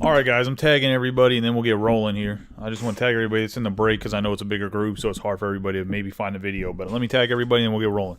Alright guys, I'm tagging everybody and then we'll get rolling here. I just want to tag everybody that's in the break because I know it's a bigger group, so it's hard for everybody to maybe find the video. But let me tag everybody and we'll get rolling.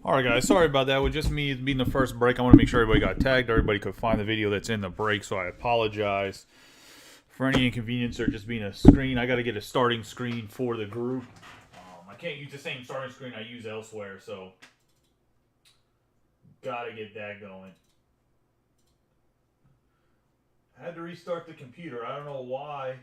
Alright guys, sorry about that. With just me being the first break, I want to make sure everybody got tagged. Everybody could find the video that's in the break, so I apologize for any inconvenience or just being a screen. I got to get a starting screen for the group. I can't use the same starting screen I use elsewhere, so got to get that going. I had to restart the computer. I don't know why.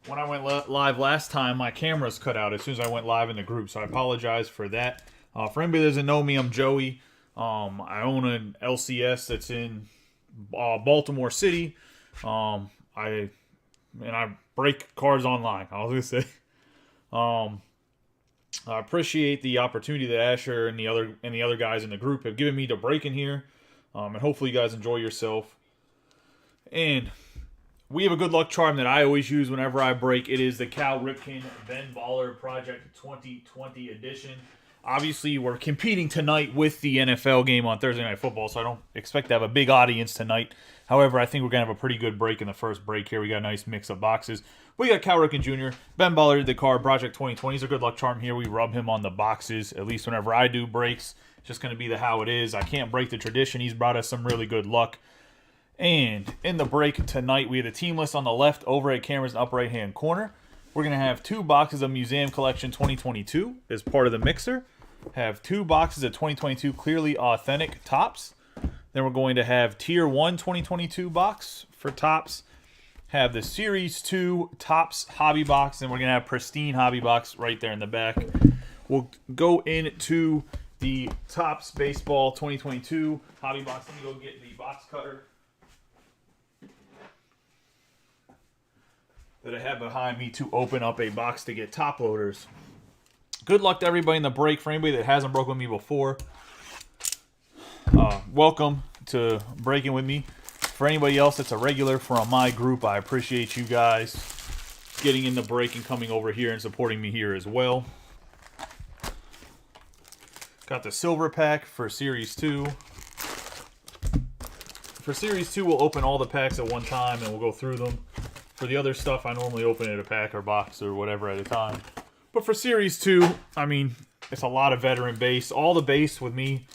When I went live last time, my camera's cut out as soon as I went live in the group, so I apologize for that. For anybody that doesn't know me, I'm Joey. I own an LCS that's in Baltimore City. I break cards online. I was gonna say. I appreciate the opportunity that Asher and the other guys in the group have given me to break in here, and hopefully you guys enjoy yourself. And we have a good luck charm that I always use whenever I break. It is the Cal Ripken Ben Baller Project 2020 edition. Obviously, we're competing tonight with the NFL game on Thursday Night Football, so I don't expect to have a big audience tonight. However, I think we're going to have a pretty good break in the first break here. We got a nice mix of boxes. We got Cal Ripken Jr., Ben Baller did the card, Project 2020. He's a good luck charm here. We rub him on the boxes, at least whenever I do breaks. It's just going to be how it is. I can't break the tradition. He's brought us some really good luck. And in the break tonight, we have the team list on the left, overhead cameras in the upper right-hand corner. We're going to have 2 boxes of Museum Collection 2022 as part of the mixer. Have 2 boxes of 2022 Clearly Authentic Tops. Then we're going to have Tier 1 2022 box for Tops. Have the Series 2 Tops Hobby Box. And we're going to have Pristine Hobby Box right there in the back. We'll go into the Topps Baseball 2022 Hobby Box. Let me go get the box cutter that I have behind me to open up a box to get top loaders. Good luck to everybody in the break. For anybody that hasn't broken with me before, welcome to breaking with me. For anybody else that's a regular from my group, I appreciate you guys getting in the break and coming over here and supporting me here as well. Got the silver pack for Series 2. For Series 2, we'll open all the packs at one time and we'll go through them. For the other stuff, I normally open it a pack or box or whatever at a time. But for Series 2, I mean, it's a lot of veteran base. All the base with me,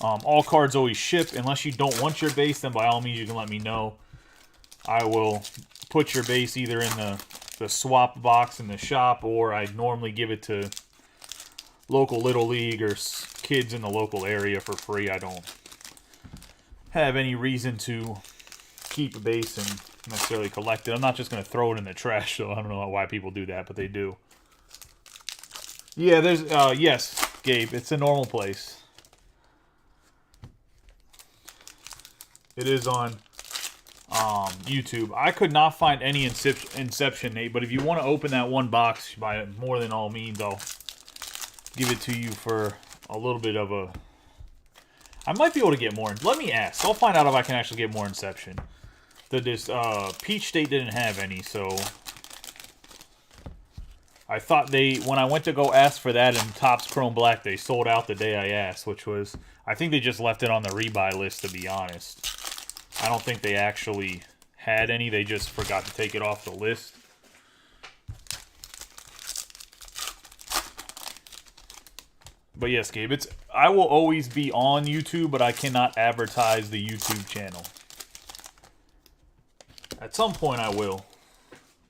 all cards always ship. Unless you don't want your base, then by all means you can let me know. I will put your base either in the swap box in the shop, or I normally give it to local Little League or kids in the local area for free. I don't have any reason to keep a base and necessarily collect it. I'm not just going to throw it in the trash, so I don't know why people do that, but they do. Yeah, there's, yes, Gabe, it's a normal place. It is on YouTube. I could not find any Inception, Nate, but if you want to open that one box, by more than all means, I'll give it to you for a little bit of a... I might be able to get more. Let me ask. I'll find out if I can actually get more Inception. This Peach State didn't have any, so I thought when I went to go ask for that in Topps Chrome Black, they sold out the day I asked, which was, I think they just left it on the rebuy list, to be honest. I don't think they actually had any. They just forgot to take it off the list. But yes, Gabe, I will always be on YouTube, but I cannot advertise the YouTube channel. At some point I will,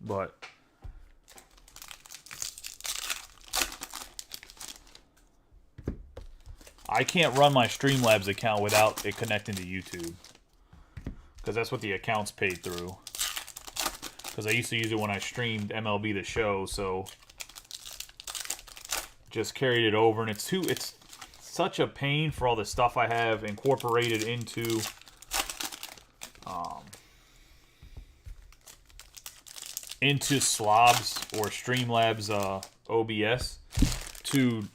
but I can't run my Streamlabs account without it connecting to YouTube, because that's what the account's paid through. Because I used to use it when I streamed MLB The Show, so just carried it over, and it's such a pain for all the stuff I have incorporated into Slobs or Streamlabs OBS. To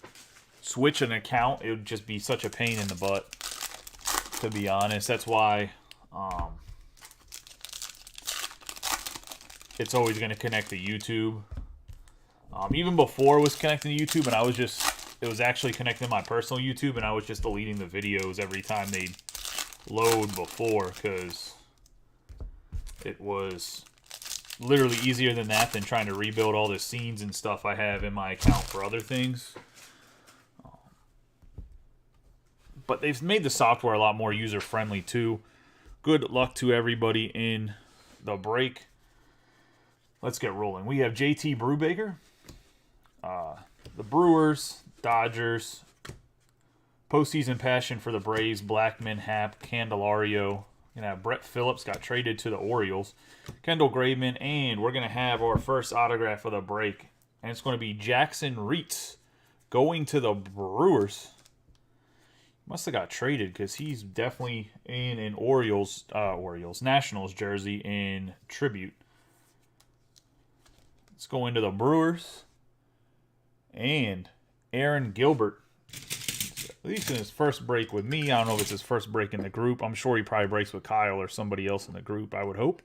switch an account, it would just be such a pain in the butt, to be honest. That's why it's always going to connect to YouTube. Even before it was connecting to YouTube, and it was actually connecting to my personal YouTube, and I was just deleting the videos every time they load before, because it was literally easier than that than trying to rebuild all the scenes and stuff I have in my account for other things. But they've made the software a lot more user-friendly too. Good luck to everybody in the break. Let's get rolling. We have JT Brubaker, the Brewers, Dodgers, postseason passion for the Braves, Blackman, Happ, Candelario. We're going to have Brett Phillips, got traded to the Orioles, Kendall Graveman, and we're going to have our first autograph of the break. And it's going to be Jackson Reitz going to the Brewers. Must have got traded, because he's definitely in an Nationals jersey in tribute. Let's go into the Brewers. And Aaron Gilbert, at least in his first break with me. I don't know if it's his first break in the group. I'm sure he probably breaks with Kyle or somebody else in the group, I would hope.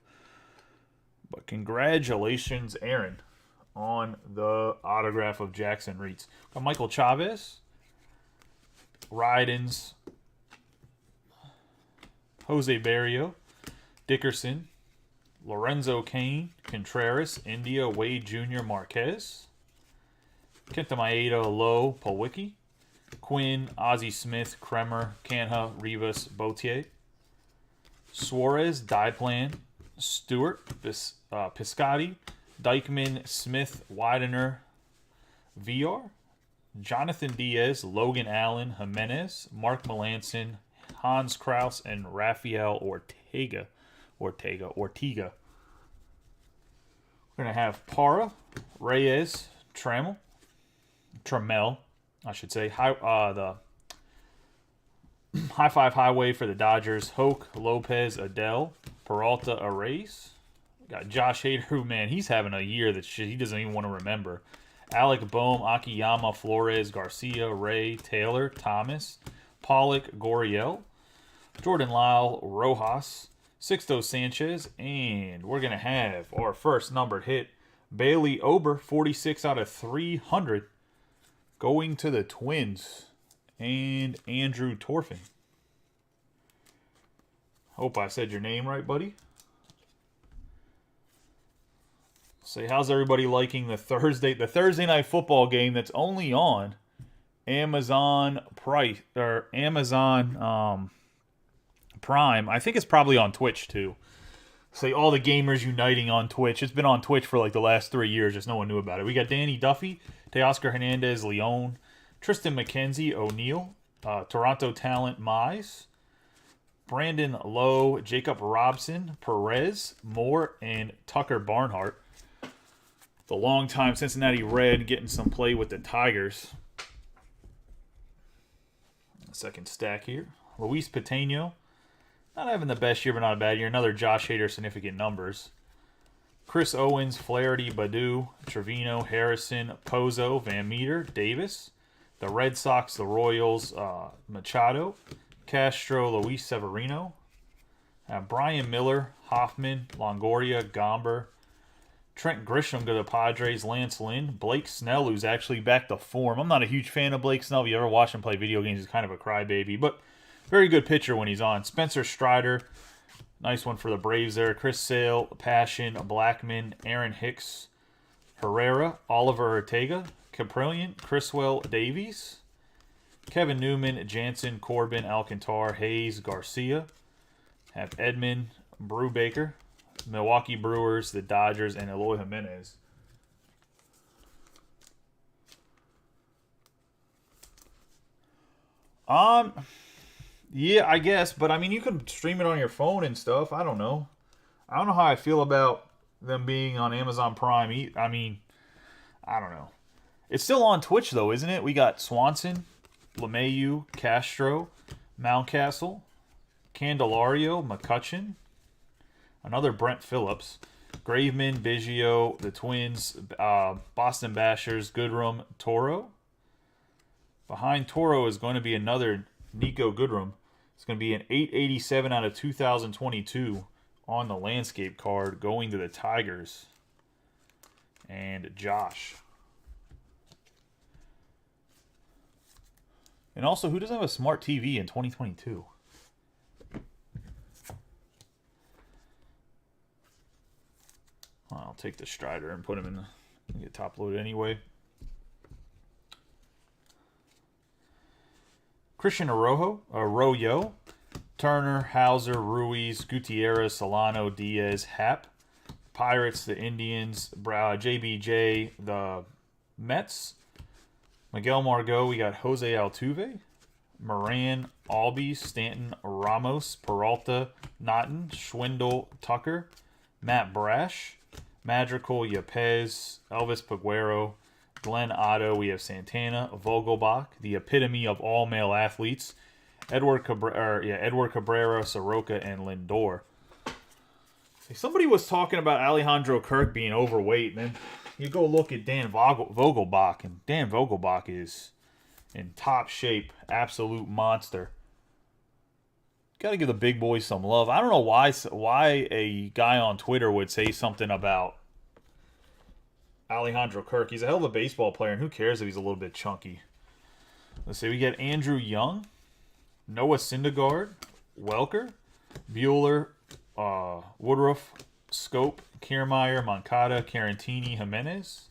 But congratulations, Aaron, on the autograph of Jackson Reitz. Got Michael Chavez, Rydens, Jose Barrio, Dickerson, Lorenzo Cain, Contreras, India, Wade Jr., Marquez, Kenta Maeda, Lowe, Pawicki, Quinn, Ozzie Smith, Kremer, Canha, Rivas, Botier, Suarez, Dieplan, Stewart, Piscotti, Dykeman, Smith, Widener, VR, Jonathan Diaz, Logan Allen, Jimenez, Mark Melanson, Hans Kraus, and Rafael Ortega. We're going to have Parra, Reyes, Trammell, I should say. The High Five Highway for the Dodgers. Hoke, Lopez, Adele, Peralta, Arrays. Got Josh Hader, who, man, he's having a year that shit he doesn't even want to remember. Alec Boehm, Akiyama, Flores, Garcia, Ray, Taylor, Thomas, Pollock, Goriel, Jordan Lyle, Rojas, Sixto Sanchez, and we're going to have our first numbered hit, Bailey Ober, 46 out of 300, going to the Twins, and Andrew Torfin. Hope I said your name right, buddy. Say, how's everybody liking the Thursday night football game that's only on Amazon Prime? I think it's probably on Twitch too. Say, all the gamers uniting on Twitch. It's been on Twitch for like the last 3 years, just no one knew about it. We got Danny Duffy, Teoscar Hernandez, Leon, Tristan McKenzie, O'Neill, Toronto talent Mize, Brandon Lowe, Jacob Robson, Perez, Moore, and Tucker Barnhart. The longtime Cincinnati Red getting some play with the Tigers. Second stack here. Luis Patino. Not having the best year, but not a bad year. Another Josh Hader, significant numbers. Chris Owens, Flaherty, Badu, Trevino, Harrison, Pozo, Van Meter, Davis. The Red Sox, the Royals, Machado, Castro, Luis Severino. Brian Miller, Hoffman, Longoria, Gomber. Trent Grisham to the Padres, Lance Lynn, Blake Snell, who's actually back to form. I'm not a huge fan of Blake Snell. If you ever watch him play video games, he's kind of a crybaby, but very good pitcher when he's on. Spencer Strider, nice one for the Braves there. Chris Sale, Passion, Blackman, Aaron Hicks, Herrera, Oliver Ortega, Caprillion, Criswell Davies, Kevin Newman, Jansen, Corbin, Alcantar, Hayes, Garcia. Have Edmund, Brubaker, Milwaukee Brewers, the Dodgers, and Eloy Jimenez. Yeah, I guess, but I mean, you can stream it on your phone and stuff. I don't know. I don't know how I feel about them being on Amazon Prime. I mean, I don't know. It's still on Twitch though, isn't it? We got Swanson, LeMahieu, Castro, Mountcastle, Candelario, McCutcheon. Another Brent Phillips, Graveman, Biggio, the Twins, Boston Bashers, Goodrum, Toro. Behind Toro is going to be another Nico Goodrum. It's going to be an 887 out of 2022 on the landscape card going to the Tigers. And Josh. And also, who doesn't have a smart TV in 2022? I'll take the Strider and put him in the get top loaded anyway. Christian Arroyo, Turner, Hauser, Ruiz, Gutierrez, Solano, Diaz, Happ. Pirates, the Indians, JBJ, the Mets. Miguel Margot, we got Jose Altuve. Moran, Albies, Stanton, Ramos, Peralta, Naughton, Schwindel, Tucker. Matt Brash. Madrigal, Yepez, Elvis Paguero, Glenn Otto, we have Santana, Vogelbach, the epitome of all male athletes, Edward Cabrera, Soroka, and Lindor. Somebody was talking about Alejandro Kirk being overweight, and then you go look at Dan Vogelbach, and Dan Vogelbach is in top shape, absolute monster. Got to give the big boys some love. I don't know why a guy on Twitter would say something about Alejandro Kirk. He's a hell of a baseball player, and who cares if he's a little bit chunky. Let's see. We get Andrew Young, Noah Syndergaard, Welker, Bueller, Woodruff, Scope, Kiermaier, Moncada, Carantini, Jimenez,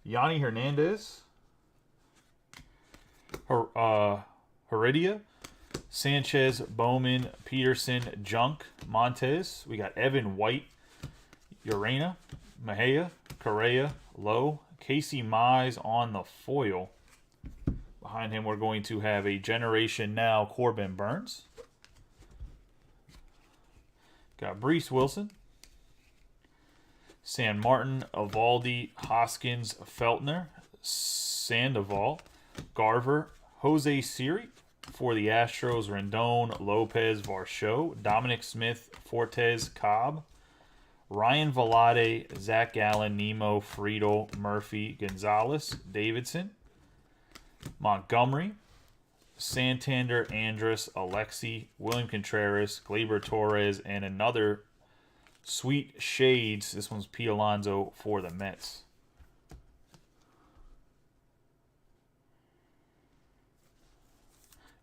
Yanni Hernandez, Heredia, Sanchez, Bowman, Peterson, Junk, Montez. We got Evan White, Urena, Mejia, Correa, Lowe, Casey Mize on the foil. Behind him, we're going to have a Generation Now Corbin Burns. Got Brees Wilson, San Martin, Evaldi, Hoskins, Feltner, Sandoval, Garver, Jose Siri, For the Astros, Rendon, Lopez, Varsho, Dominic Smith, Fortes, Cobb, Ryan Velade, Zach Gallen, Nemo, Friedel, Murphy, Gonzalez, Davidson, Montgomery, Santander, Andrus, Alexi, William Contreras, Gleyber Torres, and another Sweet Shades. This one's Pete Alonso for the Mets.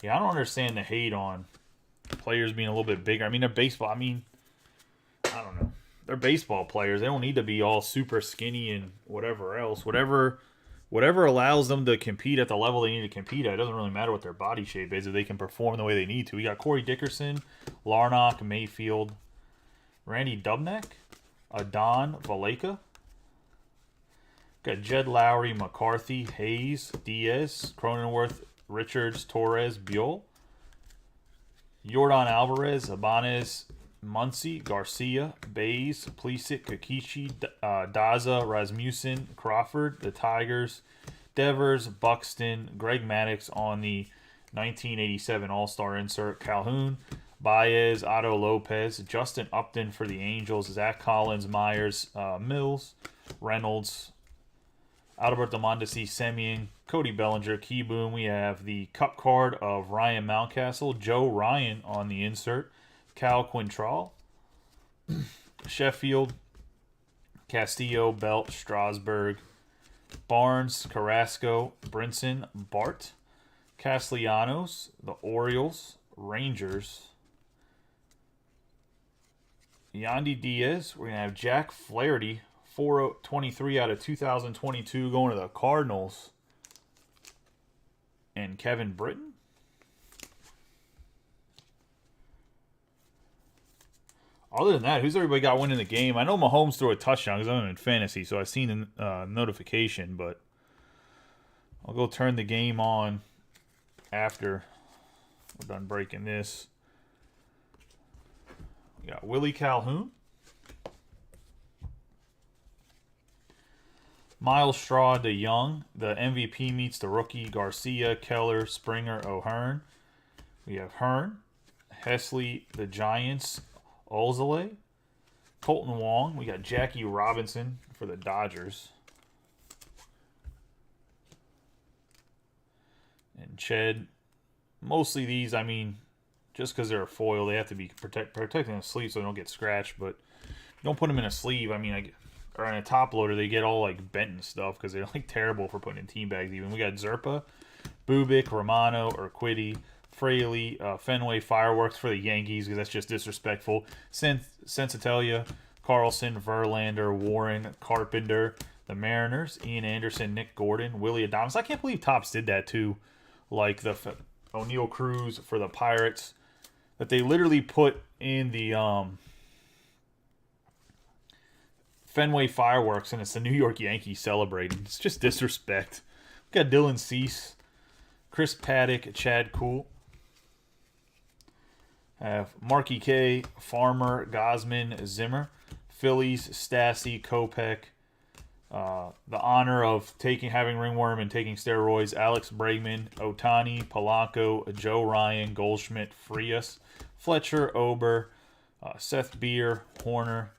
Yeah, I don't understand the hate on players being a little bit bigger. I mean, they're baseball. I mean, I don't know. They're baseball players. They don't need to be all super skinny and whatever else. Whatever allows them to compete at the level they need to compete at. It doesn't really matter what their body shape is if they can perform the way they need to. We got Corey Dickerson, Larnach, Mayfield, Randy Dubnak, Adon Valleca. Got Jed Lowry, McCarthy, Hayes, Diaz, Cronenworth, Richards, Torres, Buell, Yordan Alvarez, Ibanez, Muncy, Garcia, Bays, Pleasic, Kikichi, Daza, Rasmussen, Crawford, the Tigers, Devers, Buxton, Greg Maddux on the 1987 All-Star insert, Calhoun, Baez, Otto Lopez, Justin Upton for the Angels, Zach Collins, Myers, Mills, Reynolds, Alberto Mondesi, Semien, Cody Bellinger, Keyboom. We have the Cup card of Ryan Mountcastle, Joe Ryan on the insert, Cal Quintrall, Sheffield, Castillo, Belt, Strasburg, Barnes, Carrasco, Brinson, Bart, Castellanos, the Orioles, Rangers, Yandy Diaz. We're going to have Jack Flaherty, 423 out of 2022, going to the Cardinals, and Kevin Britton. Other than that, who's everybody got winning the game? I know Mahomes threw a touchdown because I'm in fantasy, so I've seen the notification, but I'll go turn the game on after we're done breaking this. We got Willie Calhoun, Miles Straw, DeYoung. The MVP meets the rookie, Garcia, Keller, Springer, O'Hearn. We have Hearn, Hesley, the Giants, Olzale, Colton Wong. We got Jackie Robinson for the Dodgers. And Ched. Mostly these, I mean, just because they're a foil, they have to be protecting the sleeve so they don't get scratched. But don't put them in a sleeve. I mean, or in a top loader, they get all like bent and stuff because they're like terrible for putting in team bags even. We got Zerpa, Bubik, Romano, Urquidy, Fraley, Fenway Fireworks for the Yankees because that's just disrespectful. Sensatelia, Carlson, Verlander, Warren, Carpenter, the Mariners, Ian Anderson, Nick Gordon, Willie Adames. I can't believe Topps did that too. Like the O'Neill Cruz for the Pirates, that they literally put in the Fenway Fireworks, and it's the New York Yankees celebrating. It's just disrespect. We got Dylan Cease, Chris Paddock, Chad Kuhl. Have Marky K, Farmer, Gosman, Zimmer, Phillies, Stassi, Kopech. The honor of having ringworm and taking steroids, Alex Bregman, Otani, Polanco, Joe Ryan, Goldschmidt, Frias, Fletcher, Ober, Seth Beer, Horner,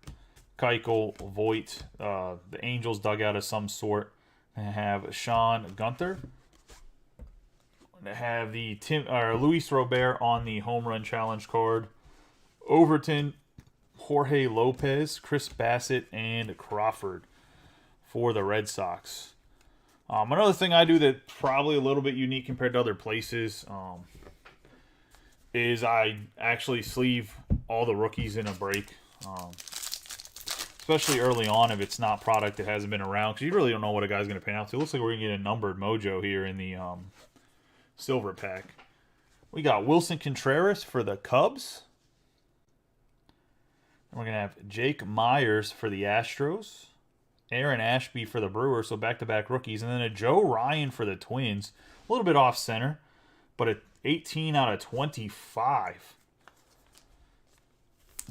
Keuchel, Voigt, the Angels dugout of some sort. And have Sean Gunther. Have the Luis Robert on the home run challenge card. Overton, Jorge Lopez, Chris Bassett, and Crawford for the Red Sox. Another thing I do that's probably a little bit unique compared to other places is I actually sleeve all the rookies in a break. Especially early on if it's not product that hasn't been around, because you really don't know what a guy's going to pan out to. It looks like we're going to get a numbered mojo here in the silver pack. We got Wilson Contreras for the Cubs. And we're going to have Jake Myers for the Astros. Aaron Ashby for the Brewers, so back-to-back rookies. And then a Joe Ryan for the Twins. A little bit off-center, but at 18 out of 25.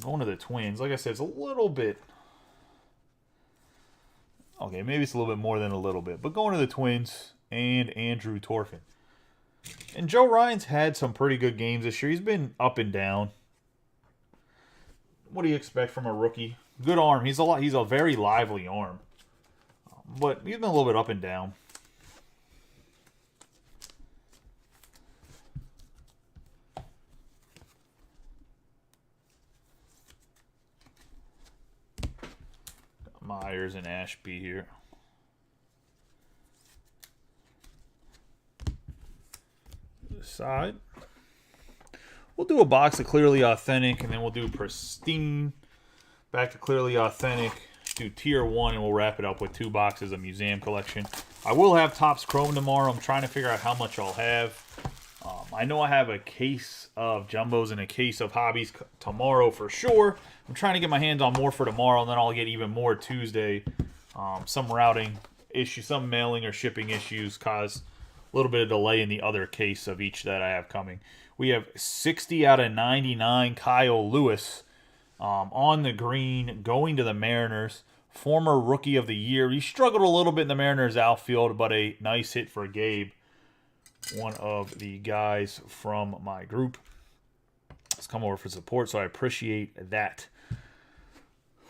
Going to the Twins. Like I said, it's a little bit... Okay, maybe it's a little bit more than a little bit. But going to the Twins and Andrew Torfin. And Joe Ryan's had some pretty good games this year. He's been up and down. What do you expect from a rookie? Good arm. He's a very lively arm. But he's been a little bit up and down. Myers and Ashby here. This side. We'll do a box of Clearly Authentic, and then we'll do Pristine. Back to Clearly Authentic. Do Tier 1, and we'll wrap it up with 2 boxes of Museum Collection. I will have Topps Chrome tomorrow. I'm trying to figure out how much I'll have. I know I have a case of Jumbos and a case of Hobbies tomorrow for sure. I'm trying to get my hands on more for tomorrow, and then I'll get even more Tuesday. Some routing issues, some mailing or shipping issues cause a little bit of delay in the other case of each that I have coming. We have 60 out of 99 Kyle Lewis on the green, going to the Mariners. Former Rookie of the Year. He struggled a little bit in the Mariners outfield, but a nice hit for Gabe. One of the guys from my group has come over for support, so I appreciate that.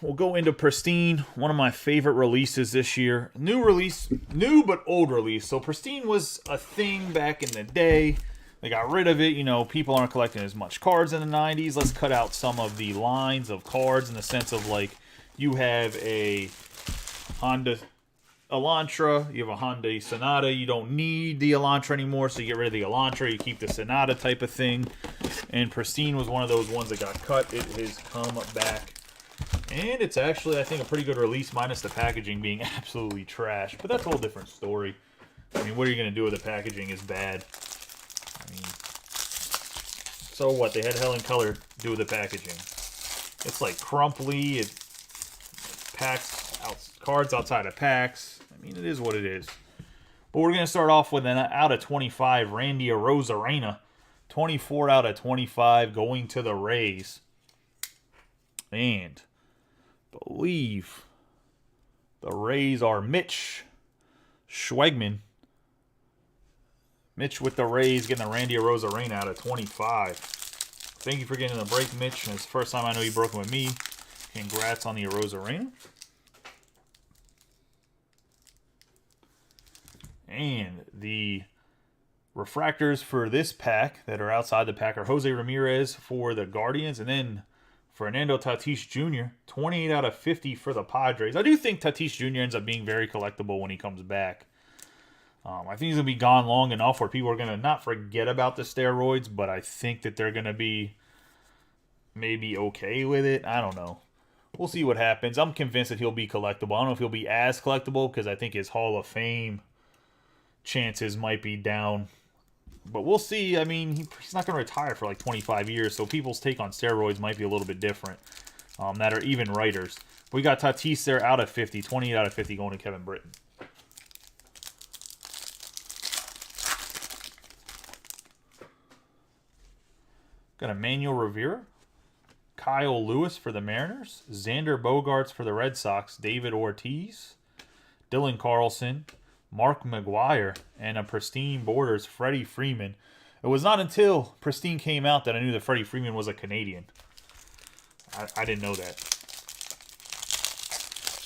We'll go into Pristine, one of my favorite releases this year. New release, new but old release. So Pristine was a thing back in the day. They got rid of it. You know, people aren't collecting as much cards in the 90s. Let's cut out some of the lines of cards in the sense of, like, you have a Honda Elantra, you have a Hyundai Sonata, you don't need the Elantra anymore, so you get rid of the Elantra, you keep the Sonata type of thing. And Pristine was one of those ones that got cut. It has come back. And it's actually, I think, a pretty good release, minus the packaging being absolutely trash. But that's a whole different story. I mean, what are you going to do with the packaging is bad. I mean, so what? They had Helen Keller do with the packaging. It's like crumply, it packs out cards outside of packs. I mean, it is what it is. But we're going to start off with an out of 25 Randy Arozarena. 24 out of 25 going to the Rays. And I believe the Rays are Mitch Schwegman. Mitch with the Rays getting the Randy Arozarena out of 25. Thank you for getting the break, Mitch. It's the first time I know you broke them with me. Congrats on the Arozarena. And the refractors for this pack that are outside the pack are Jose Ramirez for the Guardians, and then Fernando Tatis Jr., 28 out of 50 for the Padres. I do think Tatis Jr. ends up being very collectible when he comes back. I think he's going to be gone long enough where people are going to not forget about the steroids, but I think that they're going to be maybe okay with it. I don't know. We'll see what happens. I'm convinced that he'll be collectible. I don't know if he'll be as collectible because I think his Hall of Fame chances might be down. But we'll see. I mean, he's not going to retire for like 25 years, so people's take on steroids might be a little bit different. That are even writers. We got Tatis there out of 50, 28 out of 50 going to Kevin Britton. Got Manuel Rodriguez, Kyle Lewis for the Mariners, Xander Bogaerts for the Red Sox, David Ortiz, Dylan Carlson, Mark McGwire, and a Pristine Borders Freddie Freeman. It was not until Pristine came out that I knew that Freddie Freeman was a Canadian. I didn't know that.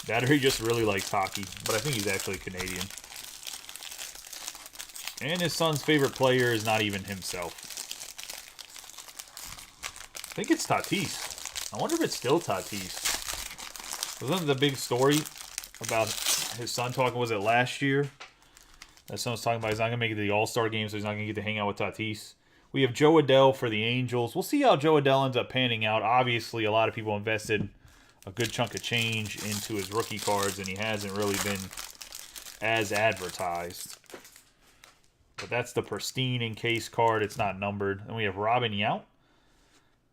That or he just really likes hockey, but I think he's actually Canadian. And his son's favorite player is not even himself. I think it's Tatis. I wonder if it's still Tatis. Wasn't the big story about his son talking, was it last year? That son was talking about he's not going to make it to the All-Star game, so he's not going to get to hang out with Tatis. We have Joe Adell for the Angels. We'll see how Joe Adell ends up panning out. Obviously, a lot of people invested a good chunk of change into his rookie cards, and he hasn't really been as advertised. But that's the Pristine encased card. It's not numbered. And we have Robin Yount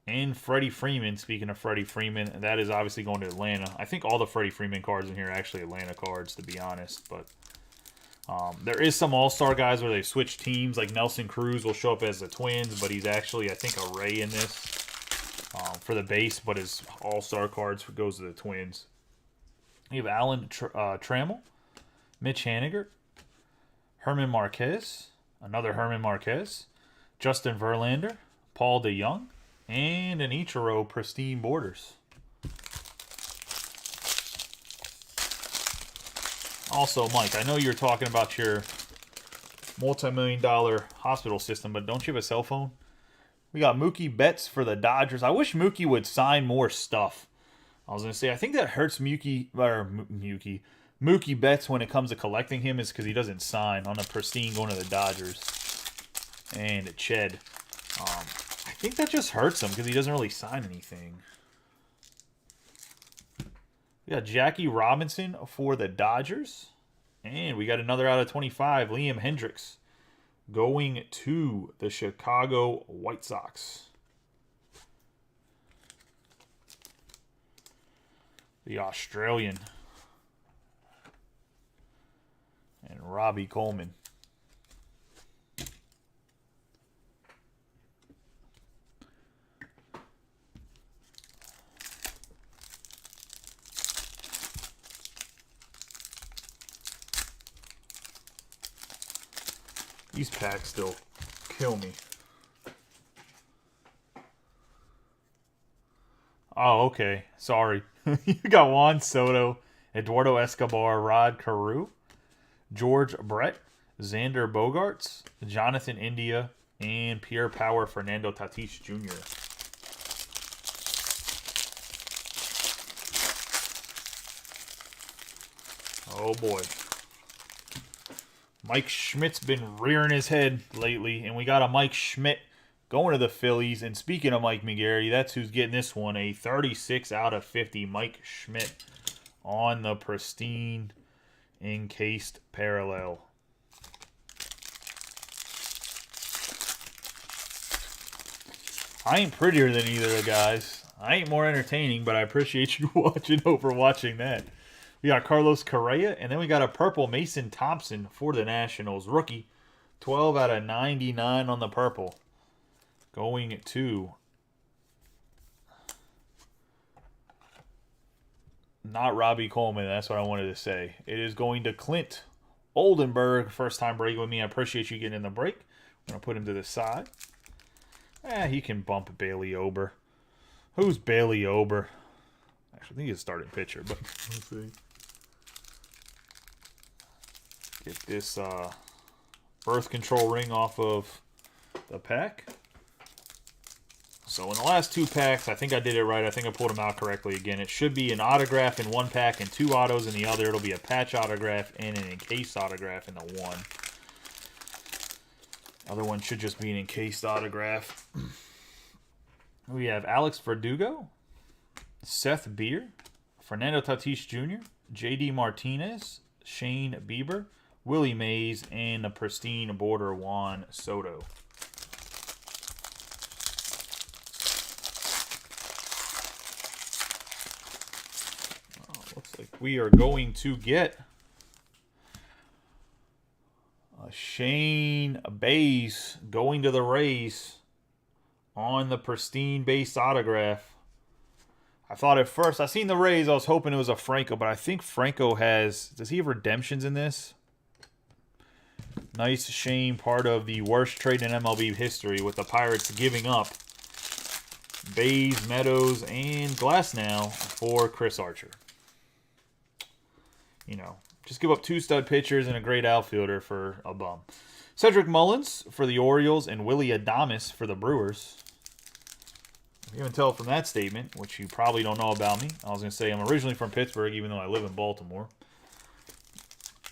and Freddie Freeman. Speaking of Freddie Freeman, that is obviously going to Atlanta. I think all the Freddie Freeman cards in here are actually Atlanta cards, to be honest. But there is some All-Star guys where they switch teams. Like Nelson Cruz will show up as the Twins, but he's actually, I think, a Ray in this for the base. But his All-Star cards goes to the Twins. You have Alan Trammell, Mitch Haniger, Herman Marquez, Another Herman Marquez, Justin Verlander, Paul DeYoung, and an Ichiro Pristine Borders. Also, Mike, I know you're talking about your multi-million-dollar hospital system, but don't you have a cell phone? We got Mookie Betts for the Dodgers. I wish Mookie would sign more stuff. I was going to say, I think that hurts Mookie Betts when it comes to collecting him is because he doesn't sign on a Pristine going to the Dodgers. And Ched. I think that just hurts him because he doesn't really sign anything. We got Jackie Robinson for the Dodgers. And we got another out of 25, Liam Hendricks, going to the Chicago White Sox. The Australian. And Robbie Coleman. These packs still kill me. Oh, okay. Sorry. You got Juan Soto, Eduardo Escobar, Rod Carew, George Brett, Xander Bogaerts, Jonathan India, and Pure Power Fernando Tatis Jr. Oh boy. Mike Schmidt's been rearing his head lately, and we got a Mike Schmidt going to the Phillies. And speaking of Mike McGarry, that's who's getting this one. A 36 out of 50 Mike Schmidt on the Pristine encased parallel. I ain't prettier than either of the guys. I ain't more entertaining, but I appreciate you watching that. We got Carlos Correa, and then we got a purple Mason Thompson for the Nationals. Rookie, 12 out of 99 on the purple. Going to... not Robbie Coleman, that's what I wanted to say. It is going to Clint Oldenburg. First time break with me. I appreciate you getting in the break. I'm going to put him to the side. He can bump Bailey Ober. Who's Bailey Ober? Actually, I think he's a starting pitcher, but let's see. Get this birth control ring off of the pack. So in the last two packs, I think I did it right. I think I pulled them out correctly again. It should be an autograph in one pack and two autos in the other. It'll be a patch autograph and an encased autograph in the one. Other one should just be an encased autograph. We have Alex Verdugo, Seth Beer, Fernando Tatis Jr., J.D. Martinez, Shane Bieber, Willie Mays, and the Pristine Border Juan Soto. Looks like we are going to get a Shane Bays going to the Rays on the Pristine base autograph. I thought at first, I seen the Rays, I was hoping it was a Franco, but I think Franco has, does he have redemptions in this? Nice Shane, part of the worst trade in MLB history with the Pirates giving up Bays, Meadows, and Glasnow for Chris Archer. You know, just give up two stud pitchers and a great outfielder for a bum. Cedric Mullins for the Orioles and Willie Adames for the Brewers. You can tell from that statement, which you probably don't know about me. I was going to say I'm originally from Pittsburgh, even though I live in Baltimore.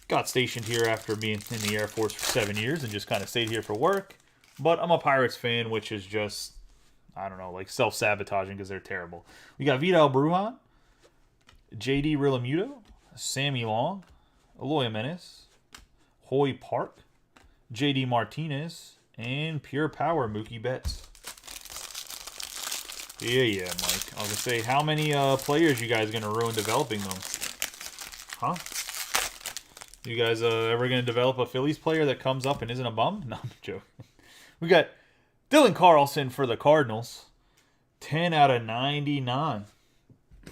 Got stationed here after being in the Air Force for 7 years and just kind of stayed here for work. But I'm a Pirates fan, which is just, I don't know, like self-sabotaging because they're terrible. We got Vidal Brujan, J.D. Realmuto, Sammy Long, Eloy Jimenez, Hoy Park, J.D. Martinez, and Pure Power Mookie Betts. Yeah, Mike. I was going to say, how many players you guys going to ruin developing them? Huh? You guys ever going to develop a Phillies player that comes up and isn't a bum? No, I'm joking. We got Dylan Carlson for the Cardinals. 10 out of 99.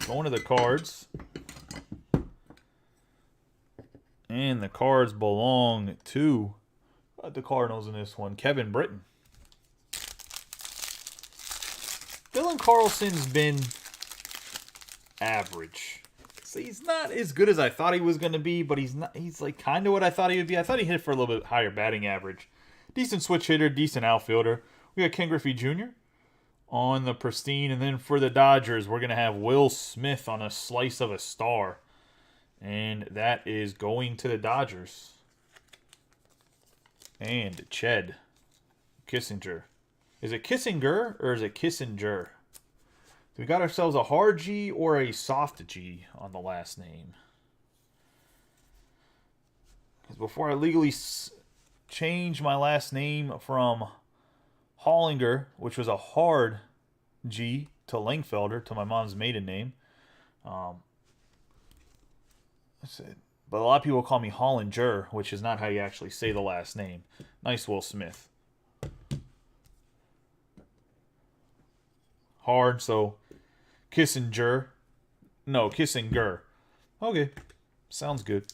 Going to the Cards. And the Cards belong to The Cardinals in this one. Kevin Britton. Dylan Carlson's been average. So he's not as good as I thought he was going to be, but he's not. He's like kind of what I thought he would be. I thought he hit for a little bit higher batting average. Decent switch hitter, decent outfielder. We got Ken Griffey Jr. on the pristine, and then for the Dodgers, we're going to have Will Smith on a slice of a star. And that is going to the Dodgers. And Ched Kissinger. Is it Kissinger or is it Kissinger? We got ourselves a hard G or a soft G on the last name. Because before I legally change my last name from Hollinger, which was a hard G, to Langfelder, to my mom's maiden name. But a lot of people call me Hollinger, which is not how you actually say the last name. Nice Will Smith. Hard, so Kissinger. No, Kissinger. Okay, sounds good.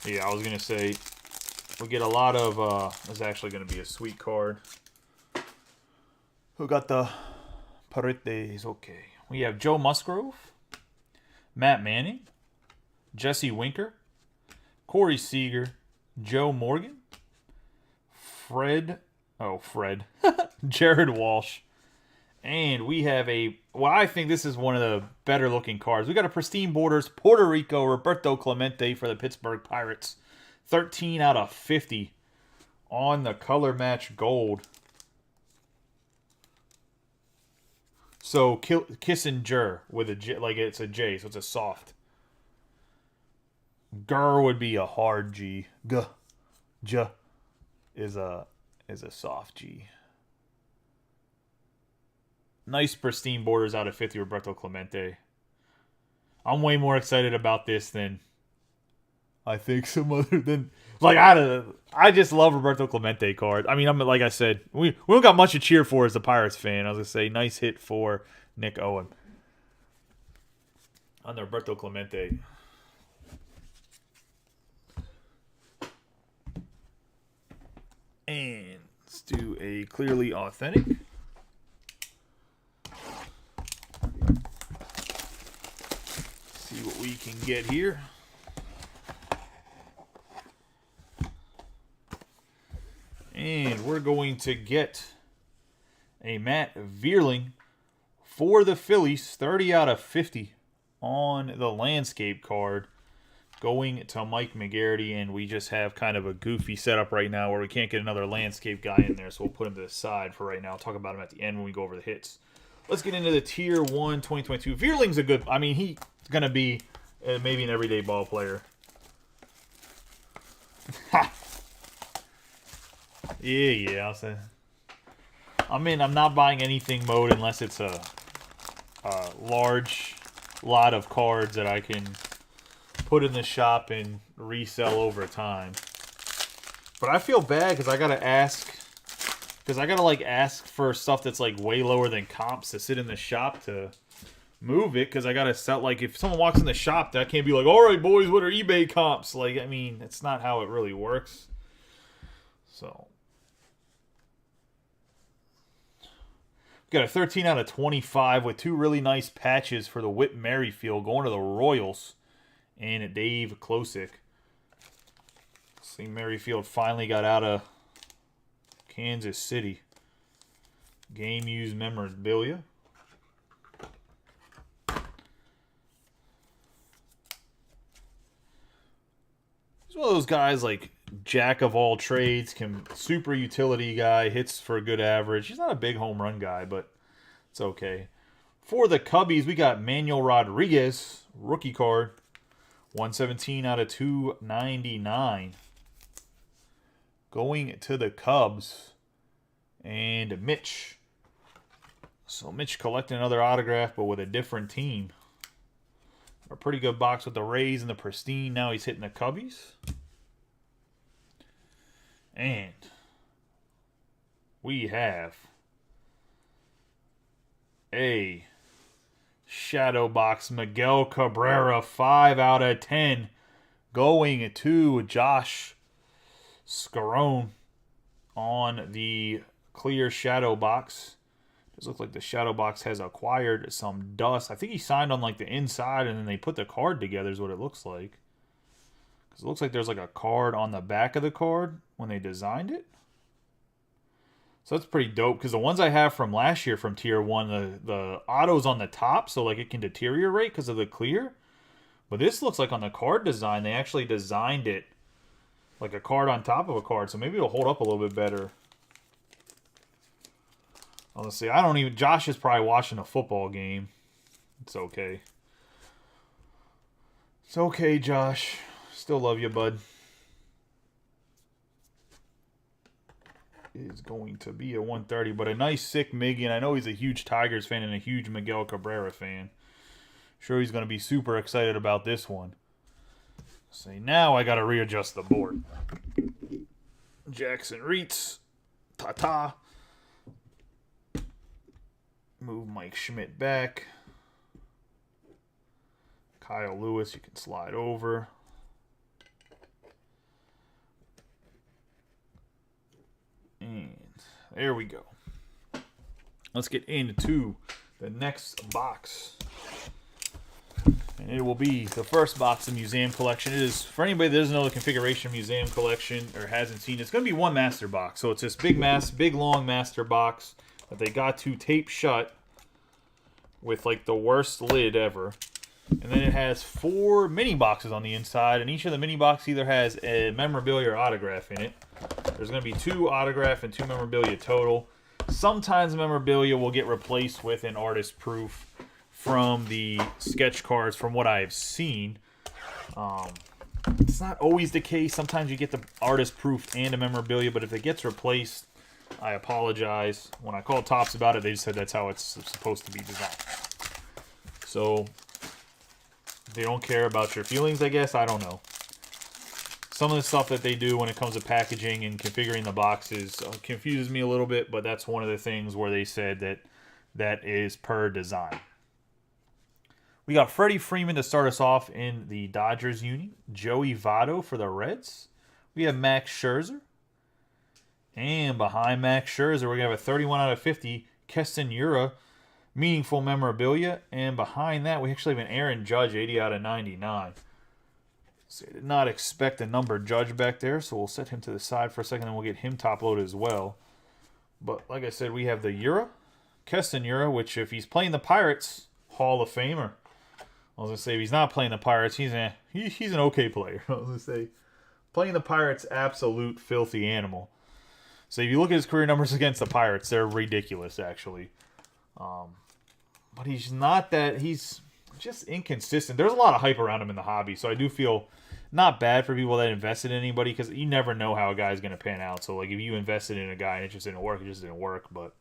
Yeah, I was going to say, we get a lot of, this is actually going to be a sweet card. Who got the Pirates? Okay. We have Joe Musgrove, Matt Manning, Jesse Winker, Corey Seager, Joe Morgan, Fred, Jared Walsh. And we have I think this is one of the better looking cards. We got a pristine borders, Puerto Rico, Roberto Clemente for the Pittsburgh Pirates. 13 out of 50 on the color match gold. So Kissinger with a J, like it's a J, so it's a soft. Gur would be a hard G. J is a soft G. Nice pristine borders out of 50, Roberto Clemente. I'm way more excited about this than I think some other than I just love Roberto Clemente cards. I mean, like I said, we don't got much to cheer for as a Pirates fan. I was gonna say nice hit for Nick Owen on the Roberto Clemente. And let's do a clearly authentic. See what we can get here. And we're going to get a Matt Vierling for the Phillies, 30 out of 50 on the landscape card, going to Mike McGarity. And we just have kind of a goofy setup right now where we can't get another landscape guy in there, so we'll put him to the side for right now. I'll talk about him at the end when we go over the hits. Let's get into the Tier 1 2022. Vierling's a good, I mean, he's going to be maybe an everyday ball player. Yeah, I'll say. I'm not buying anything mode unless it's a large lot of cards that I can put in the shop and resell over time. But I feel bad because I gotta ask for stuff that's like way lower than comps to sit in the shop to move it, because I gotta sell. Like if someone walks in the shop, that can't be like, all right, boys, what are eBay comps? Like, I mean, it's not how it really works. So. Got a 13 out of 25 with two really nice patches for the Whit Merrifield going to the Royals and Dave Klosick. See, Merrifield finally got out of Kansas City. Game used memorabilia. He's one of those guys like jack of all trades, super utility guy, hits for a good average. He's not a big home run guy, but it's okay. For the Cubbies, we got Manuel Rodriguez, rookie card, 117 out of 299. Going to the Cubs. And Mitch. So Mitch collecting another autograph, but with a different team. A pretty good box with the Rays and the pristine. Now he's hitting the Cubbies. And we have a shadow box, Miguel Cabrera, 5 out of 10. Going to Josh Scarone on the clear shadow box. Does look like the shadow box has acquired some dust. I think he signed on like the inside and then they put the card together is what it looks like. Because it looks like there's like a card on the back of the card when they designed it. So that's pretty dope because the ones I have from last year from Tier 1, the auto's on the top so like it can deteriorate because of the clear. But this looks like on the card design, they actually designed it like a card on top of a card. So maybe it'll hold up a little bit better. Let's see. Josh is probably watching a football game. It's okay. It's okay, Josh. Still love you, bud. Is going to be a 130, but a nice sick Miggy, and I know he's a huge Tigers fan and a huge Miguel Cabrera fan. Sure he's going to be super excited about this one. See, now I got to readjust the board. Jackson Reitz, Tata. Move Mike Schmidt back. Kyle Lewis, you can slide over. And there we go. Let's get into the next box. And it will be the first box of Museum Collection. It is, for anybody that doesn't know the configuration of Museum Collection or hasn't seen it, it's going to be one master box. So it's this big long master box that they got to tape shut with like the worst lid ever. And then it has 4 mini boxes on the inside, and each of the mini boxes either has a memorabilia or autograph in it. There's going to be 2 autograph and 2 memorabilia total. Sometimes memorabilia will get replaced with an artist proof from the sketch cards from what I've seen. It's not always the case. Sometimes you get the artist proof and a memorabilia, but if it gets replaced, I apologize. When I called Topps about it, they just said that's how it's supposed to be designed. So they don't care about your feelings, I guess. I don't know. Some of the stuff that they do when it comes to packaging and configuring the boxes confuses me a little bit, but that's one of the things where they said that is per design. We got Freddie Freeman to start us off in the Dodgers uni. Joey Votto for the Reds. We have Max Scherzer. And behind Max Scherzer, we're going to have a 31 out of 50 Keston Ura meaningful memorabilia. And behind that, we actually have an Aaron Judge 80 out of 99. So I did not expect a numbered Judge back there, so we'll set him to the side for a second, and we'll get him top loaded as well. But like I said, we have the Ura, Keston Ura, which if he's playing the Pirates, Hall of Famer. I was going to say, if he's not playing the Pirates, he's an okay player. I was going to say, playing the Pirates, absolute filthy animal. So if you look at his career numbers against the Pirates, they're ridiculous, actually. But he's not that, he's just inconsistent. There's a lot of hype around him in the hobby, so I do feel not bad for people that invested in anybody, because you never know how a guy's going to pan out. So like if you invested in a guy and it just didn't work, it just didn't work. But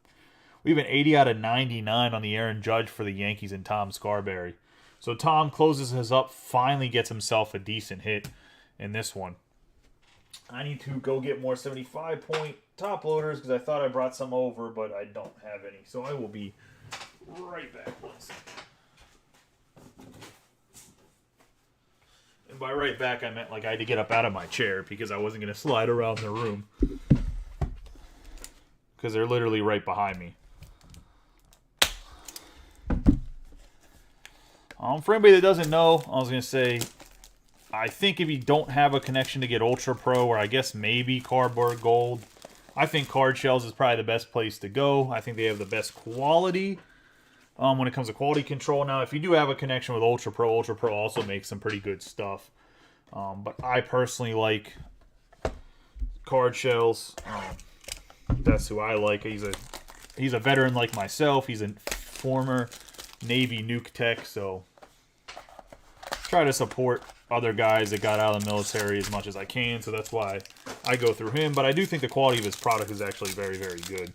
we have an 80 out of 99 on the Aaron Judge for the Yankees and Tom Scarberry. So Tom closes his up, finally gets himself a decent hit in this one. I need to go get more 75-point top loaders because I thought I brought some over, but I don't have any. So I will be right back. One second. And by right back, I meant like I had to get up out of my chair because I wasn't going to slide around the room. Because they're literally right behind me. For anybody that doesn't know, I was going to say, I think if you don't have a connection to get Ultra Pro, or I guess maybe Cardboard Gold, I think Card Shells is probably the best place to go. I think they have the best quality when it comes to quality control. Now, if you do have a connection with Ultra Pro also makes some pretty good stuff. But I personally like Card Shells. That's who I like. He's a veteran like myself. He's a former Navy nuke tech, so try to support other guys that got out of the military as much as I can, so that's why I go through him. But I do think the quality of his product is actually very, very good.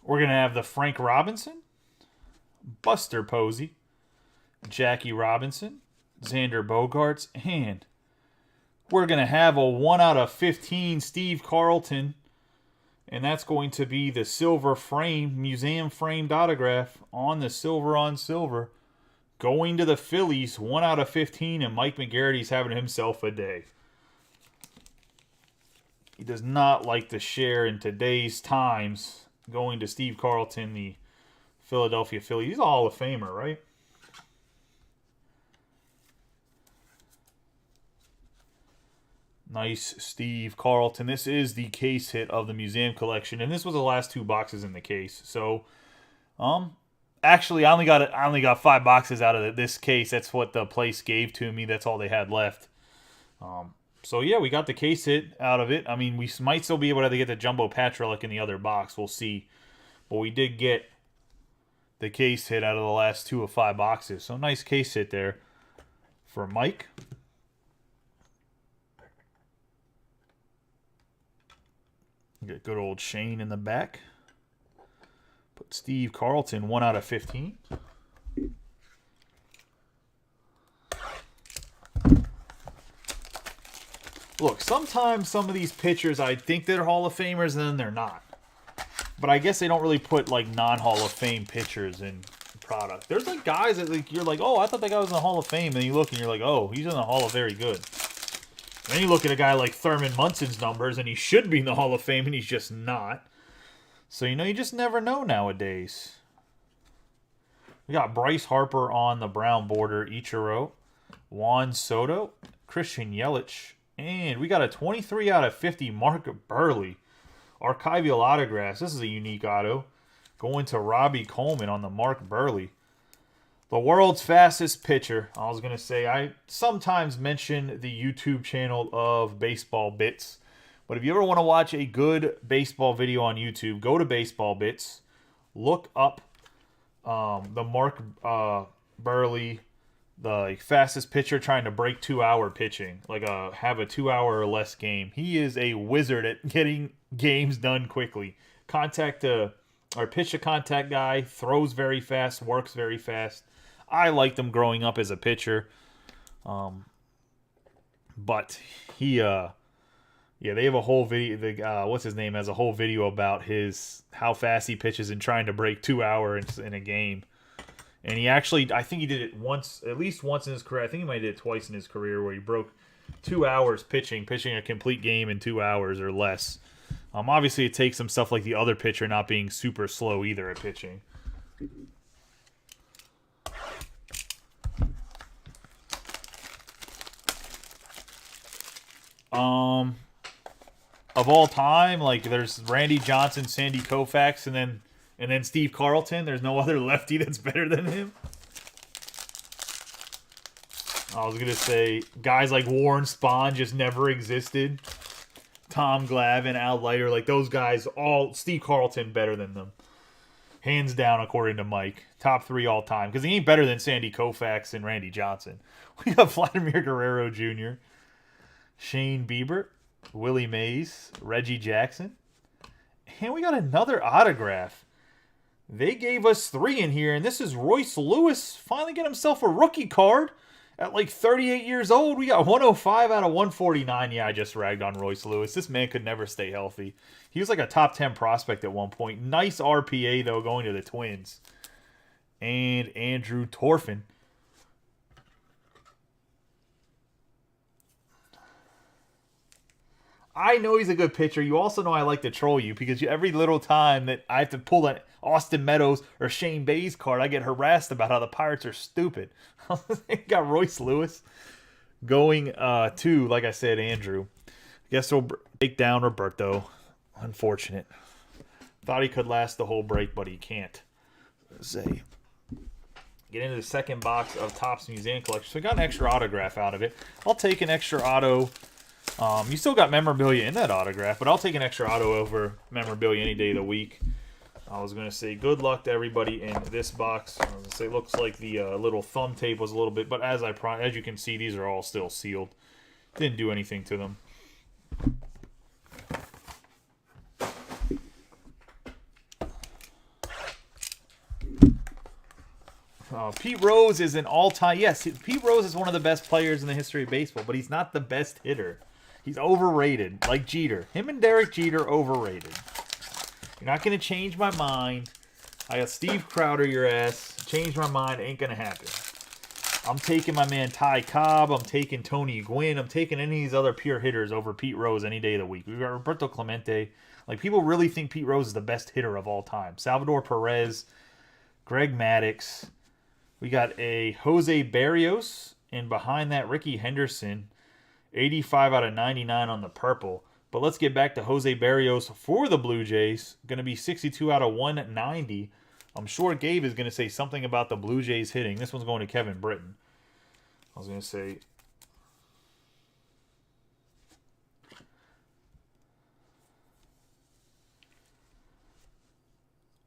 We're going to have the Frank Robinson, Buster Posey, Jackie Robinson, Xander Bogaerts, and we're going to have a 1 out of 15 Steve Carlton. And that's going to be the silver frame, museum framed autograph on the silver on silver. Going to the Phillies, 1 out of 15, and Mike McGarrity's having himself a day. He does not like to share in today's times. Going to Steve Carlton, the Philadelphia Phillies. He's a Hall of Famer, right? Nice Steve Carlton. This is the case hit of the museum collection, and this was the last 2 boxes in the case. So, actually, I only got 5 boxes out of this case. That's what the place gave to me. That's all they had left. So yeah, we got the case hit out of it. I mean, we might still be able to get the jumbo patch relic in the other box. We'll see, but we did get the case hit out of the last 2 of 5 boxes. So nice case hit there for Mike. Get good old Shane in the back. Put Steve Carlton 1 out of 15. Look, sometimes some of these pitchers, I think they're Hall of Famers, and then they're not. But I guess they don't really put, like, non-Hall of Fame pitchers in product. There's, like, guys that, like, you're like, oh, I thought that guy was in the Hall of Fame. And you look and you're like, oh, he's in the Hall of Very Good. And then you look at a guy like Thurman Munson's numbers, and he should be in the Hall of Fame, and he's just not. So, you know, you just never know nowadays. We got Bryce Harper on the brown border, Ichiro, Juan Soto, Christian Yelich, and we got a 23 out of 50 Mark Burley. Archival autographs. This is a unique auto. Going to Robbie Coleman on the Mark Burley. The world's fastest pitcher. I was going to say, I sometimes mention the YouTube channel of Baseball Bits. But if you ever want to watch a good baseball video on YouTube, go to Baseball Bits. Look up the Mark Burley, the fastest pitcher trying to break 2-hour pitching. Like have a 2-hour or less game. He is a wizard at getting games done quickly. Pitch to contact guy, throws very fast, works very fast. I liked him growing up as a pitcher. But he, they have a whole video. What's his name has a whole video about how fast he pitches and trying to break 2 hours in a game. And he actually, I think he did it at least once in his career. I think he might have did it twice in his career where he broke 2 hours pitching a complete game in 2 hours or less. Obviously, it takes some stuff like the other pitcher not being super slow either at pitching. Of all time, like there's Randy Johnson, Sandy Koufax, and then Steve Carlton. There's no other lefty that's better than him. I was gonna say guys like Warren Spahn just never existed. Tom Glavine, Al Leiter, like those guys, all Steve Carlton better than them. Hands down, according to Mike. Top 3 all time. Because he ain't better than Sandy Koufax and Randy Johnson. We got Vladimir Guerrero Jr., Shane Bieber, Willie Mays, Reggie Jackson. And we got another autograph. They gave us 3 in here, and this is Royce Lewis finally get himself a rookie card. At like 38 years old, we got 105 out of 149. Yeah, I just ragged on Royce Lewis. This man could never stay healthy. He was like a top 10 prospect at one point. Nice RPA, though, going to the Twins. And Andrew Torfin. I know he's a good pitcher. You also know I like to troll you because every little time that I have to pull that Austin Meadows or Shane Bays card, I get harassed about how the Pirates are stupid. Got Royce Lewis going to, like I said, Andrew. Guess we'll take down Roberto. Unfortunate. Thought he could last the whole break, but he can't. Let's say. Get into the second box of Topps Museum Collection. So we got an extra autograph out of it. I'll take an extra auto. You still got memorabilia in that autograph, but I'll take an extra auto over memorabilia any day of the week. I was going to say good luck to everybody in this box. I was going to say it looks like the little thumb tape was a little bit, but as you can see, these are all still sealed. Didn't do anything to them. Pete Rose is an all-time... Yes, Pete Rose is one of the best players in the history of baseball, but he's not the best hitter. He's overrated, like Jeter. Him and Derek Jeter, overrated. You're not going to change my mind. I got Steve Crowder, your ass. Change my mind, ain't going to happen. I'm taking my man Ty Cobb. I'm taking Tony Gwynn. I'm taking any of these other pure hitters over Pete Rose any day of the week. We got Roberto Clemente. Like, people really think Pete Rose is the best hitter of all time. Salvador Perez, Greg Maddux. We got a Jose Barrios, and behind that, Ricky Henderson. 85 out of 99 on the purple. But let's get back to Jose Barrios for the Blue Jays. Going to be 62 out of 190. I'm sure Gabe is going to say something about the Blue Jays hitting. This one's going to Kevin Britton. I was going to say...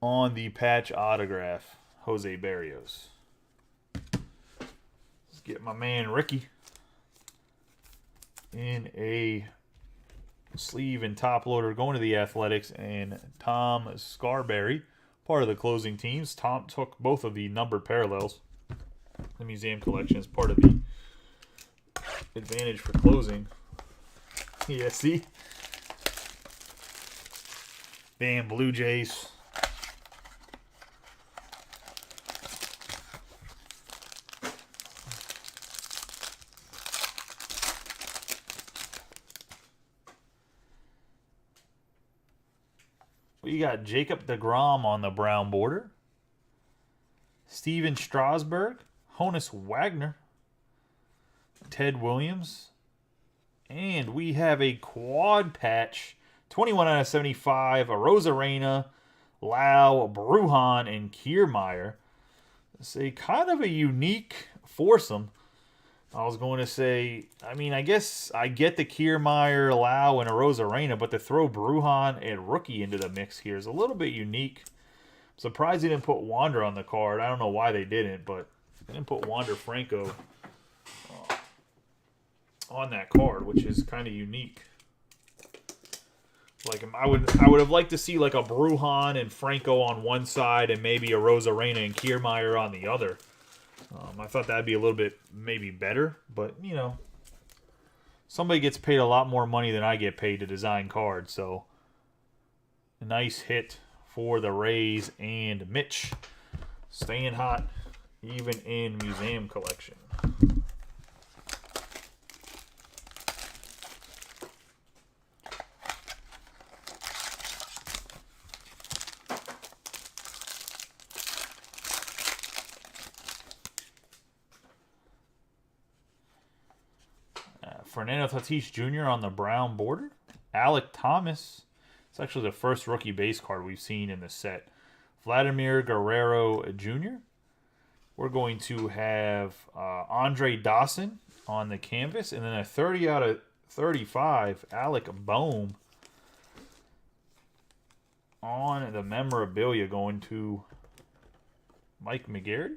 on the patch autograph, Jose Barrios. Let's get my man Ricky in a sleeve and top loader going to the Athletics, and Tom Scarberry, part of the closing teams. Tom took both of the numbered parallels. The museum collection is part of the advantage for closing. Yeah, see? Damn Blue Jays. We got Jacob deGrom on the brown border. Steven Strasburg. Honus Wagner. Ted Williams. And we have a quad patch. 21 out of 75. A Rosarena, Lau, Bruhan, and Kiermaier. It's a kind of a unique foursome. I was going to say, I mean, I guess I get the Kiermaier, Lau, and a Rosarena, but to throw Bruhan and Rookie into the mix here is a little bit unique. I'm surprised they didn't put Wander on the card. I don't know why they didn't, but they didn't put Wander Franco on that card, which is kind of unique. Like, I would have liked to see like a Bruhan and Franco on one side and maybe a Rosarena and Kiermaier on the other. I thought that'd be a little bit maybe better, but, you know, somebody gets paid a lot more money than I get paid to design cards, so a nice hit for the Rays and Mitch. Staying hot, even in museum collection. Fernando Tatis Jr. on the brown border. Alec Thomas. It's actually the first rookie base card we've seen in the set. Vladimir Guerrero Jr. We're going to have Andre Dawson on the canvas. And then a 30 out of 35, Alec Boehm on the memorabilia going to Mike McGarry,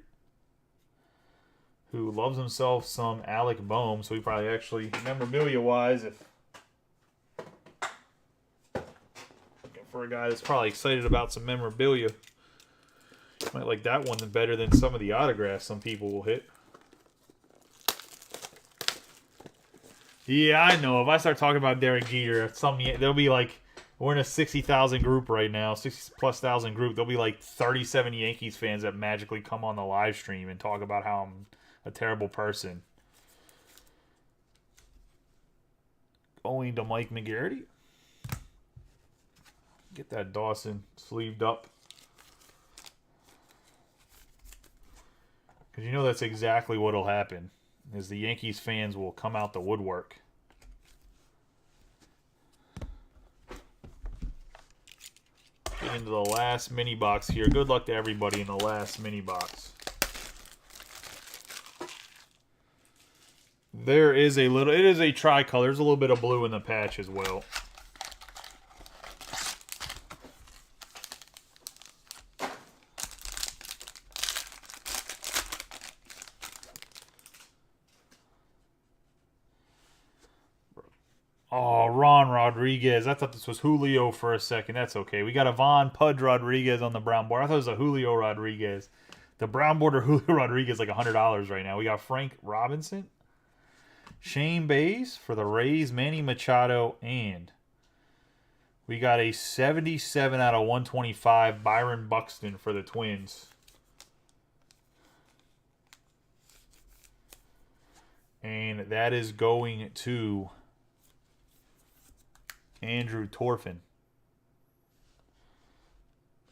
who loves himself some Alec Boehm, so he probably actually, memorabilia-wise, if for a guy that's probably excited about some memorabilia, you might like that one better than some of the autographs some people will hit. Yeah, I know. If I start talking about Derek Jeter, they'll be like, we're in a 60,000 group right now, 60-plus thousand group. There'll be like 37 Yankees fans that magically come on the live stream and talk about how I'm a terrible person. Going to Mike McGarry. Get that Dawson sleeved up. Because you know that's exactly what will happen. Is the Yankees fans will come out the woodwork. Get into the last mini box here. Good luck to everybody in the last mini box. There is a little, it is a tricolor. There's a little bit of blue in the patch as well. Oh, Ron Rodriguez. I thought this was Julio for a second. That's okay. We got a Von Pudge Rodriguez on the brown board. I thought it was a Julio Rodriguez. The brown border Julio Rodriguez like $100 right now. We got Frank Robinson, Shane Bays for the Rays, Manny Machado, and we got a 77 out of 125 Byron Buxton for the Twins. And that is going to Andrew Torfin.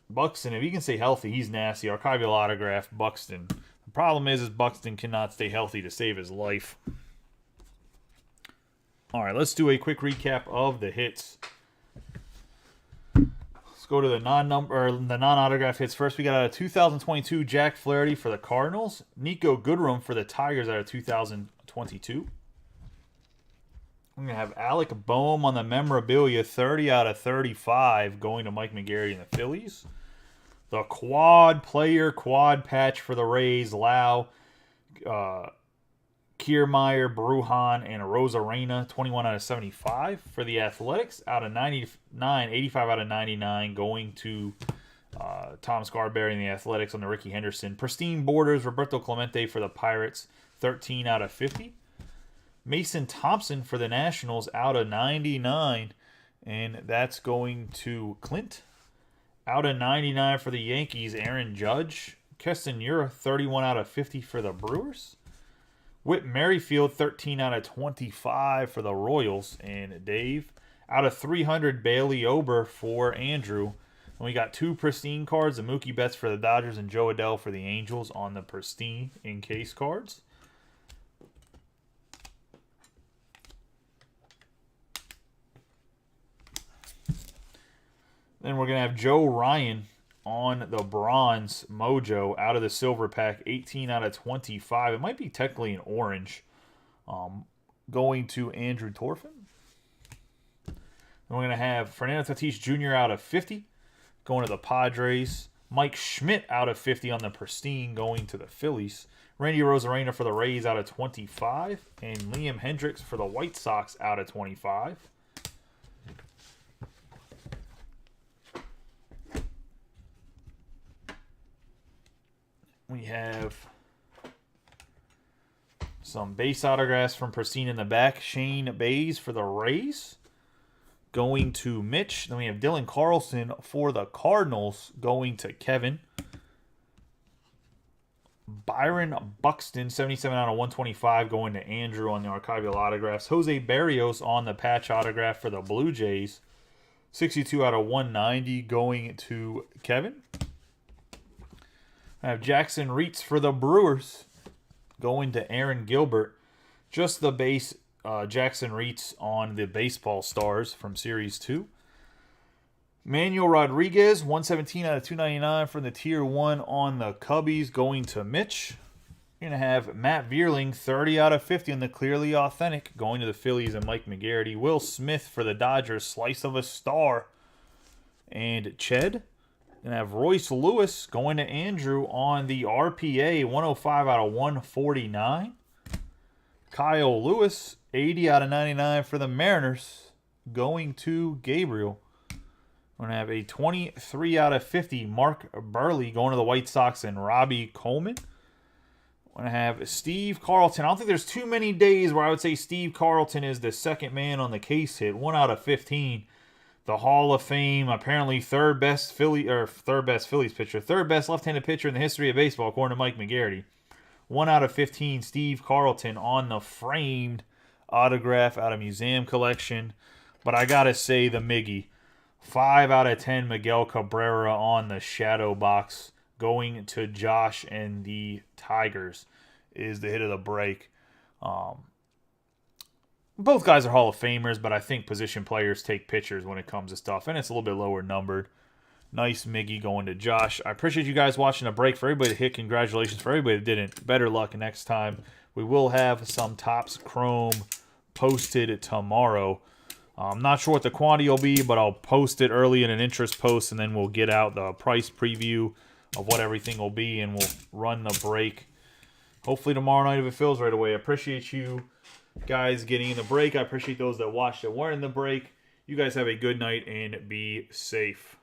Buxton, if he can stay healthy, he's nasty. Archival autograph, Buxton. The problem is Buxton cannot stay healthy to save his life. All right, let's do a quick recap of the hits. Let's go to the non-autograph hits first. We got a 2022 Jack Flaherty for the Cardinals. Nico Goodrum for the Tigers out of 2022. We're going to have Alec Boehm on the memorabilia, 30 out of 35, going to Mike McGarry and the Phillies. The quad patch for the Rays, Lau, Kiermaier, Brujan, and Rosarena, 21 out of 75. For the Athletics, out of 99, 85 out of 99, going to Tom Scarberry and the Athletics on the Ricky Henderson. Pristine Borders, Roberto Clemente for the Pirates, 13 out of 50. Mason Thompson for the Nationals, out of 99, and that's going to Clint. Out of 99 for the Yankees, Aaron Judge. Keston Ura, 31 out of 50 for the Brewers. Whit Merrifield, 13 out of 25 for the Royals. And Dave, out of 300, Bailey Ober for Andrew. And we got two pristine cards, the Mookie Betts for the Dodgers and Joe Adell for the Angels on the pristine in-case cards. Then we're going to have Joe Ryan on the bronze mojo out of the silver pack, 18 out of 25. It might be technically an orange. Going to Andrew Torfin. Then we're going to have Fernando Tatis Jr. out of 50, going to the Padres. Mike Schmidt out of 50 on the pristine, going to the Phillies. Randy Rosarena for the Rays out of 25. And Liam Hendricks for the White Sox out of 25. We have some base autographs from Pristine in the back. Shane Bays for the Rays, going to Mitch. Then we have Dylan Carlson for the Cardinals, going to Kevin. Byron Buxton, 77 out of 125, going to Andrew on the archival autographs. Jose Barrios on the patch autograph for the Blue Jays, 62 out of 190, going to Kevin. I have Jackson Reitz for the Brewers, going to Aaron Gilbert. Just the base Jackson Reitz on the Baseball Stars from Series 2. Manuel Rodriguez, 117 out of 299 from the Tier 1 on the Cubbies, going to Mitch. You're going to have Matt Vierling, 30 out of 50 on the Clearly Authentic, going to the Phillies and Mike McGarity. Will Smith for the Dodgers, slice of a star. And Ched. Gonna have Royce Lewis going to Andrew on the RPA, 105 out of 149. Kyle Lewis, 80 out of 99 for the Mariners, going to Gabriel. We're gonna have a 23 out of 50 Mark Burley going to the White Sox and Robbie Coleman. We're gonna have Steve Carlton. I don't think there's too many days where I would say Steve Carlton is the second man on the case hit, 1 out of 15. The Hall of Fame, apparently third best Phillies pitcher, third best left-handed pitcher in the history of baseball, according to Mike McGarity. 1 out of 15, Steve Carlton on the framed autograph out of Museum Collection. But I gotta say the Miggy, 5 out of 10, Miguel Cabrera on the shadow box, going to Josh and the Tigers, is the hit of the break. Both guys are Hall of Famers, but I think position players take pictures when it comes to stuff, and it's a little bit lower numbered. Nice Miggy going to Josh. I appreciate you guys watching the break. For everybody that hit, congratulations. For everybody that didn't, better luck next time. We will have some Topps Chrome posted tomorrow. I'm not sure what the quantity will be, but I'll post it early in an interest post, and then we'll get out the price preview of what everything will be, and we'll run the break hopefully tomorrow night if it fills right away. I appreciate you guys getting in the break. I appreciate those that watched that weren't in the break. You guys have a good night and be safe.